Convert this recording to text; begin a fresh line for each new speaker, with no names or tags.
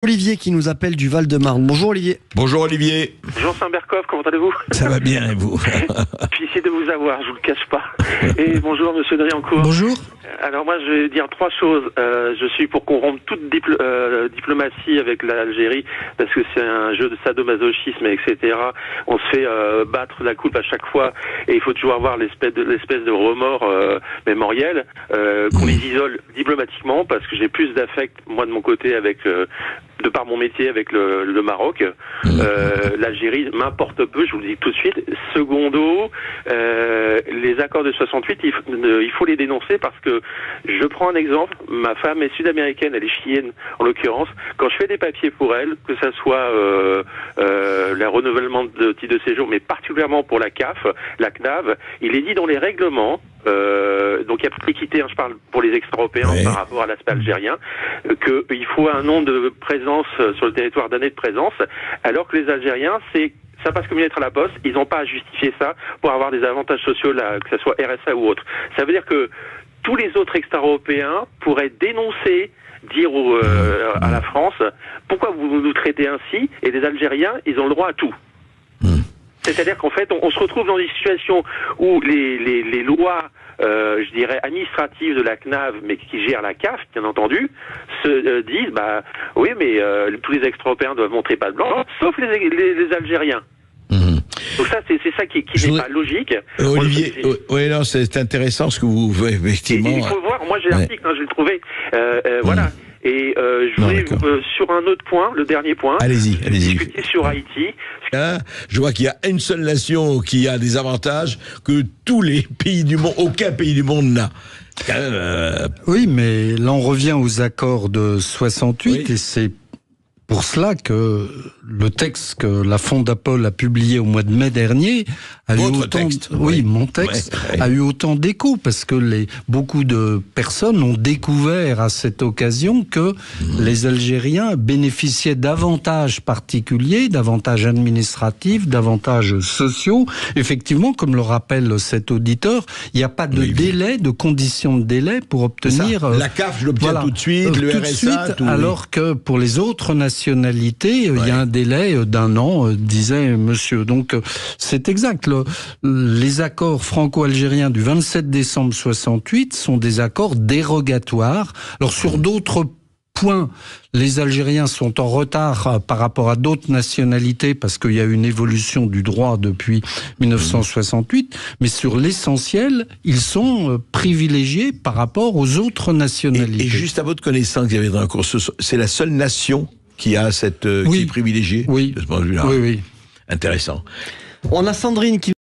Olivier qui nous appelle du Val-de-Marne. Bonjour Olivier.
Bonjour Olivier.
Jean Saint-Bercoff, comment allez-vous?
Ça va bien et vous?
J'essaie de vous avoir, je vous le cache pas. Et bonjour Monsieur Driancourt.
Bonjour.
Alors moi je vais dire trois choses. Je suis pour qu'on rompe toute diplomatie avec l'Algérie parce que c'est un jeu de sadomasochisme, etc. On se fait battre la coupe à chaque fois et il faut toujours avoir l'espèce de remords mémoriel, qu'on les isole diplomatiquement parce que j'ai plus d'affect moi de mon côté avec de par mon métier avec le Maroc. L'Algérie m'importe peu, je vous le dis tout de suite. Secondo, les accords de 68, il faut les dénoncer parce que, je prends un exemple, ma femme est sud-américaine, elle est chilienne en l'occurrence. Quand je fais des papiers pour elle, que ça soit le renouvellement de titre de séjour, mais particulièrement pour la CAF, la CNAV, il est dit dans les règlements, donc il y a pas d'équité, je parle pour les extra-européens par rapport à l'aspect algérien, qu'il faut un nombre de présence sur le territoire, d'années de présence, alors que les Algériens, ça passe comme une lettre à la poste, ils n'ont pas à justifier ça pour avoir des avantages sociaux, là, que ce soit RSA ou autre. Ça veut dire que tous les autres extra-européens pourraient dénoncer, dire à la France, pourquoi vous nous traitez ainsi, et les Algériens, ils ont le droit à tout. C'est-à-dire qu'en fait, on se retrouve dans des situations où les lois, je dirais, administratives de la CNAV, mais qui gèrent la CAF, bien entendu, se disent, oui, mais tous les extra-européens doivent montrer patte blanche, sauf les Algériens. Donc ça, c'est ça qui n'est pas logique.
Olivier, oui, non, c'est intéressant ce que vous, effectivement.
Il faut voir, moi j'ai l'article, je l'ai trouvé, voilà. Et je voulais, sur un autre point, le dernier point,
allez-y.
discuter sur Haïti.
Je vois qu'il y a une seule nation qui a des avantages que tous les pays du monde, aucun pays du monde n'a.
Oui, mais là on revient aux accords de 68 et c'est pour cela que le texte que la Fondapol a publié au mois de mai dernier a eu autant, mon texte a eu autant d'écho parce que beaucoup de personnes ont découvert à cette occasion que les Algériens bénéficiaient d'avantages particuliers, d'avantages administratifs, d'avantages sociaux. Effectivement, comme le rappelle cet auditeur, il n'y a pas de délai, de conditions de délai pour obtenir
la CAF, je l'obtiens tout de suite, le RSA,
alors que pour les autres nationalités, il y a un délai d'1 an, disait monsieur. Donc c'est exact. Les accords franco-algériens du 27 décembre 68 sont des accords dérogatoires. Alors sur d'autres points, les Algériens sont en retard par rapport à d'autres nationalités parce qu'il y a une évolution du droit depuis 1968, mais sur l'essentiel, ils sont privilégiés par rapport aux autres nationalités.
Et juste à votre connaissance, Xavier Driancourt, c'est la seule nation qui a qui est privilégiée de ce point de vue-là.
Oui.
Intéressant.
On a Sandrine qui